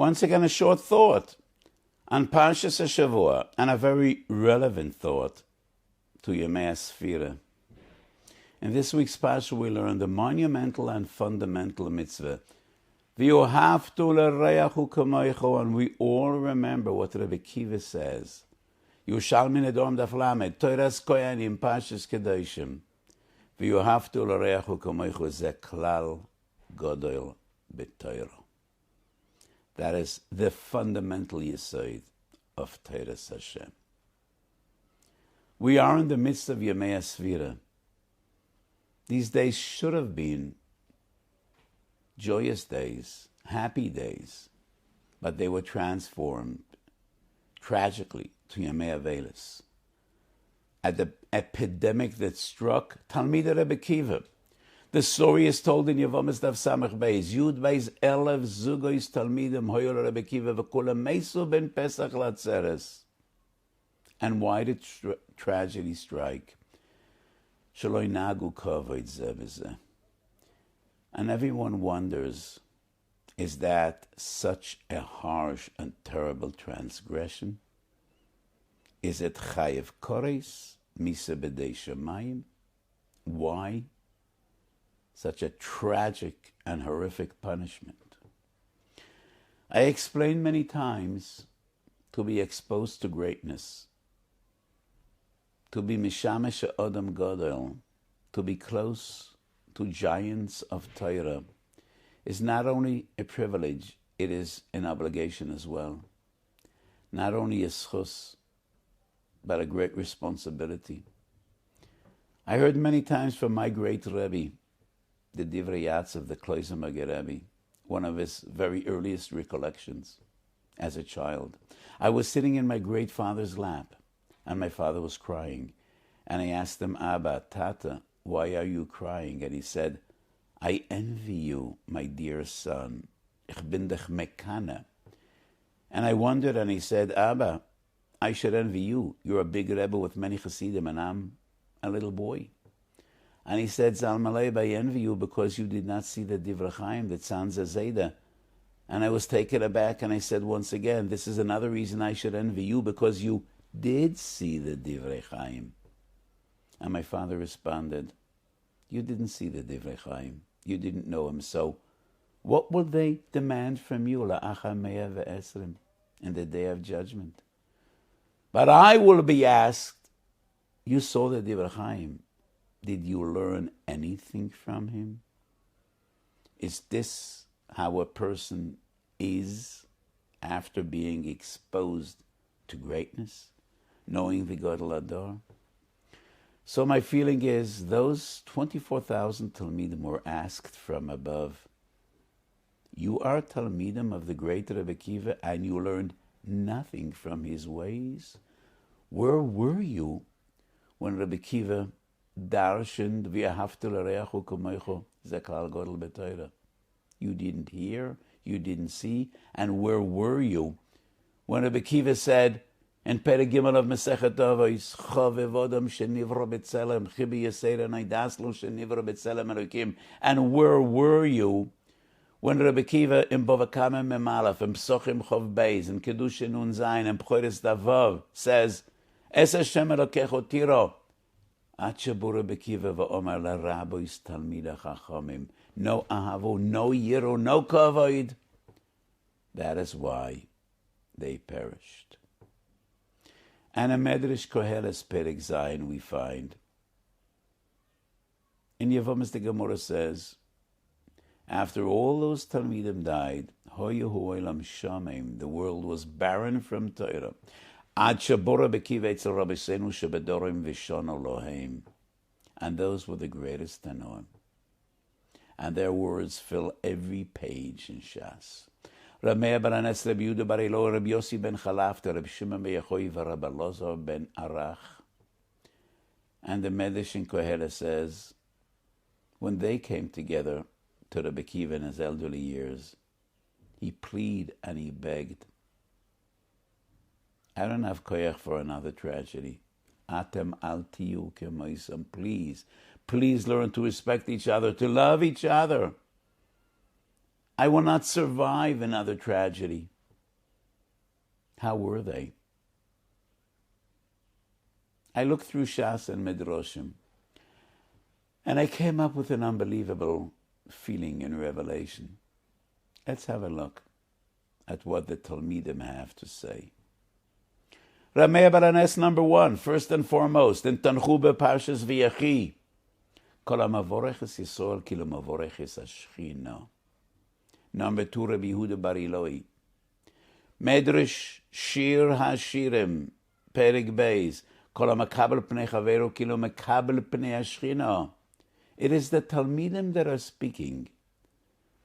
Once again, a short thought on Parshas Hashavua, and a very relevant thought to Yemei Sfira. In this week's Parsha, we learn the monumental and fundamental mitzvah. V'yohavtu l'reachu kamoicho, and we all remember what Rebbe Kiva says. Yerushalmi Nedom Daf Lamed, Toras Koyanim, Parshas Kedoshim. V'yohavtu l'reachu kamoicho ze klal godol b'Torah. That is the fundamental yesod of Toras Hashem. We are in the midst of Yemei Sfira. These days should have been joyous days, happy days, but they were transformed tragically to Yemei Avelis. At the epidemic that struck Talmidei Rebbe Kiva. The story is told in Yevomis Daf Samach Beis. Yud Beis 11 Zugois Talmidim Hoyer Rebbe Kiva v'kulam meisu ben Pesach latzeres. And why did tragedy strike? Shaloi nagu kavod zeh v'zeh. And everyone wonders, is that such a harsh and terrible transgression? Is it chayev kores misa b'dei shamayim? Why such a tragic and horrific punishment? I explained many times, to be exposed to greatness, to be mishamesh adam gadol, to be close to giants of Torah, is not only a privilege, it is an obligation as well. Not only a schus, but a great responsibility. I heard many times from my great Rebbe, the Divrei Yatz of the Kloiser Rebbe, one of his very earliest recollections as a child. I was sitting in my great father's lap, and my father was crying. And I asked him, Abba, Tata, why are you crying? And he said, I envy you, my dear son. Ich bin dich mekana. And I wondered, and he said, Abba, I should envy you. You're a big Rebbe with many Hasidim, and I'm a little boy. And he said, Zalmalei, I envy you because you did not see the Divrei Chaim, the Tzanz Zayda. And I was taken aback, and I said once again, this is another reason I should envy you, because you did see the Divrei Chaim. And my father responded, you didn't see the Divrei Chaim. You didn't know him. So what will they demand from you, la'achar mea ve'esrim, in the day of judgment? But I will be asked, you saw the Divrei Chaim. Did you learn anything from him? Is this how a person is after being exposed to greatness, knowing the Gadol Ador? So my feeling is, those 24,000 Talmidim were asked from above, you are Talmidim of the great Rebbe Kiva, and you learned nothing from his ways? Where were you when Rebbe Kiva darshaned v'ahavtu l'reachu kamoicho ze klal godel b'Torah? You didn't hear, you didn't see, and where were you when Rebbe Kiva said in Perek Gimel of Masechet Avos, Chavev Odom shenivra b'tzelem, chibi yasera naidaslu shenivra b'tzelem elokim? And where were you when Rebbe Kiva in Bava Kama Memalef, in Psochim Chov Beis, in Kedoshim Nun Zayin, in Pchoris Davav, says, Es Hashem Elokecho Tiro, Ad shebu Rebbe Kiva v'omar l'rabois talmidei chachamim, no ahavu, no yiru, no kavod. That is why they perished. And in Medrash Koheles Perek Zayin we find, in Yevomis the Gemara says, after all those Talmidim died, Hoyu Olam Shamim, the world was barren from Torah. Ad shebu Rebbe Kiva etzel Rabbeinu shebedorim v'shon Elohim. And those were the greatest Tanoim. And their words fill every page in Shas. Rameh bar Anes, Rabbi Yehuda bar Elo, Rabbi Yossi ben Chalaf, Rabbi Shimon ben Yechoy, Rabbi Elazar ben Arach. And the Medrash in Koheles says, when they came together to Rabbi Kiva in his elderly years, he pleaded and he begged, I don't have koyach for another tragedy. Atem al tiyu kemoisam. Please learn to respect each other, to love each other. I will not survive another tragedy. How were they? I looked through Shas and Midrashim, and I came up with an unbelievable feeling in Revelation. Let's have a look at what the Talmidim have to say. Rameh Baranes, number 1, first and foremost, in Tanchu Parshas V'Yachi, Kol HaMavoreches Yisrael Kilo Mavoreches HaShechina. Number 2, Rabbi Yehuda Bar Ilai. Medrash Shir HaShirim, Perik Beis, Kol HaMakabel Pnei Chaveru Kilo Makabel Pnei HaShechina. It is the Talmidim that are speaking,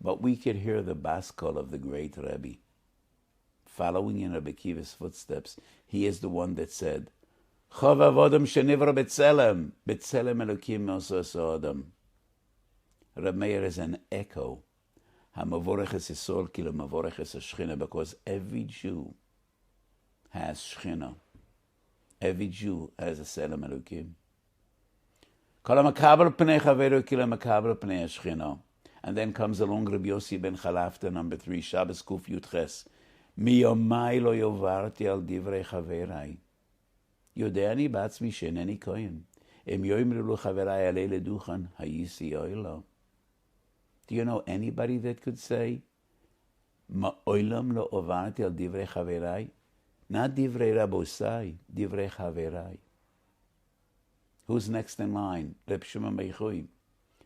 but we could hear the baskol of the great Rebbe. Following in Rabbi Akiva's footsteps, he is the one that said, Chav avodam shenivra b'tzelem, b'tzelem elokim mosas adam. Reb Meir is an echo, hamavoreches Yisrael kilo mavoreches Shechina, because every Jew has Shechina. Every Jew has a Tzelem Elokim. Kol hamakabel pnei chaveru kilo makabel pnei Shechina. And then comes along Rabbi Yossi ben Chalafta, number 3, Shabbos Kuf Yud Ches. Mi yomai lo yovarti al divrei chaverai. Yodei ani batzmi sheneni kohen. Em yoimru lo chaverai alei leduchan hayisi oilo. Do you know anybody that could say, Ma'olam lo ovarti al divrei chaverai? Not divrei rabosai, divrei chaverai. Who's next in line? Reb Shimon bar Yochai.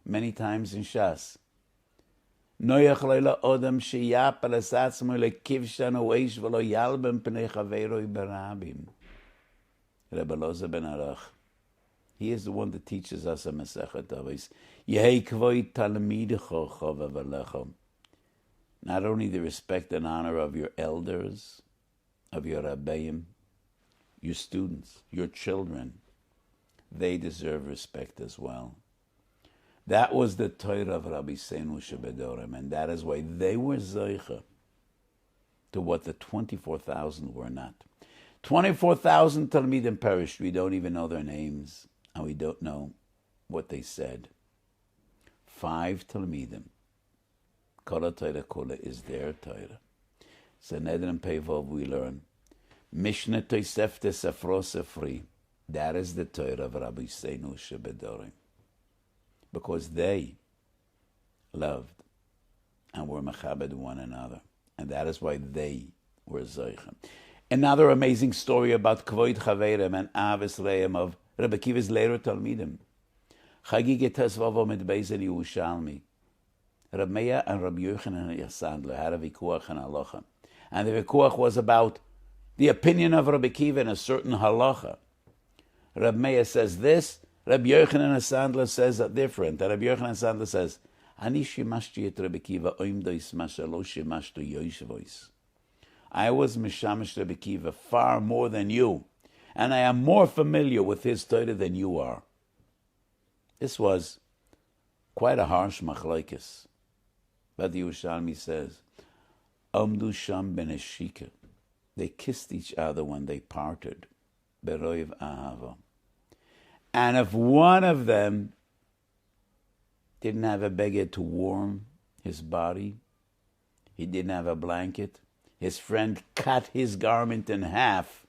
Many times in Shas. Noyach leila odam sheyap al asatzmo lekivshan oeish v'lo yalbem pnei chaveroi barabim. Rebbe Loza ben Arach. He is the one that teaches us a Masechet Avos. Yehei kvoi talmidecho chova v'lecho. Not only the respect and honor of your elders, of your rabbeim, your students, your children, they deserve respect as well. That was the Torah of Rabbi Seinu Shebedorim, and that is why they were Zoicha to what the 24,000 were not. 24,000 Talmidim perished. We don't even know their names, and we don't know what they said. 5 Talmidim. Kol Torah Kula is their Torah. Sanhedrin Pevov we learn. Mishnah Tosefta Sefro Sefri. That is the Torah of Rabbi Seinu Shebedorim. Because they loved and were mechabed one another. And that is why they were Zoichem. Another amazing story about Kvoid Chaverim and Aves Reim of Rabbi Akiva's later Talmidim. Chagiget Tesvavo mit Beis Yerushalmi. Rabbi Meir and Rabbi Yochanan Yasandler had a vikuach and halacha. And the vikuach was about the opinion of Rabbi Akiva in a certain halacha. Rabbi Meir says this, Rabbi Yochanan Sandler says different. And Rabbi Yochanan Sandler says, Ani shimashti et Rabbi Akiva oimdois mashalo shimashtu yoshvois. I was mishamish Rabbi Akiva far more than you, and I am more familiar with his Torah than you are. This was quite a harsh machlokes. But the Yerushalmi says, Omdu sham ben eshika. They kissed each other when they parted. Beroiv ahava. And if one of them didn't have a beged to warm his body, he didn't have a blanket, his friend cut his garment in half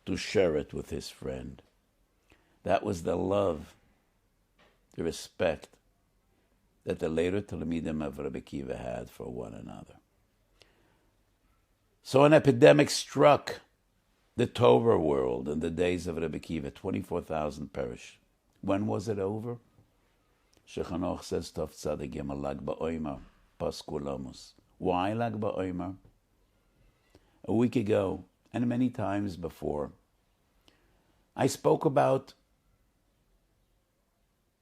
to share it with his friend. That was the love, the respect that the later Talmidim of Rabbi Akiva had for one another. So an epidemic struck the Torah world in the days of Rabbi Akiva. 24,000 perished. When was it over? Shechanoch says, Tov Tzadik Yom Lag BaOmer, Paskulamus. Why Lag BaOmer? A week ago, and many times before, I spoke about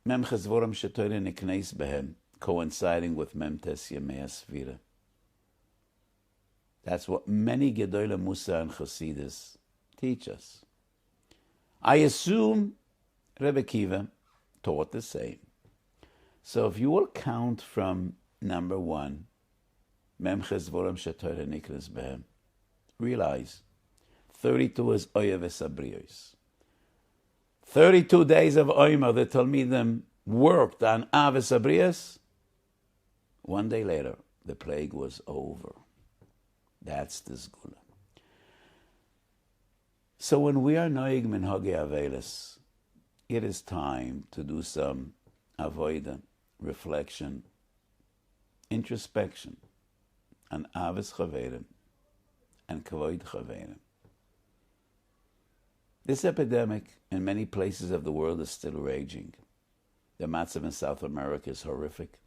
Mem Chazvorim Shetoire Nikneis Behem, coinciding with Mem Tes Yemei Asvira. That's what many Gedoyle Musa and Chasidus teach us. I assume Rebbe Akiva taught the same. So if you will count from number 1, Mem Chazvorim Shetoire Nikneis Behem, realize 32 is Oyev Esabrios. 32 days of Omer, the Talmidim worked on Aves Abrias. One day later, the plague was over. That's the Zgula. So when we are noig minhage avelis, it is time to do some avoida, reflection, introspection, and avis chaverim and kavod chaverim. This epidemic in many places of the world is still raging. The matzav in South America is horrific.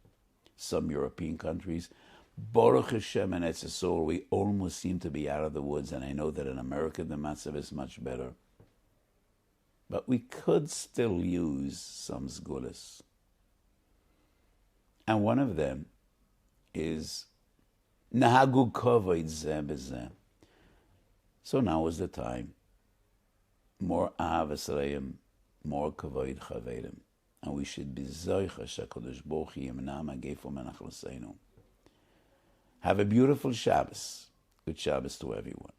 Some European countries, Baruch Hashem and Eretz Yisrael, we almost seem to be out of the woods, and I know that in America the matzav is much better. But we could still use some sgulas. And one of them is Nahagu Kavod Zeh B'Zeh. So now is the time. More Ahavas Reim, more Kavod Chaverim. And we should be Zoicha Shakadosh Baruch Hu Yimna Magefo Menach L'Seinu. Have a beautiful Shabbos. Good Shabbos to everyone.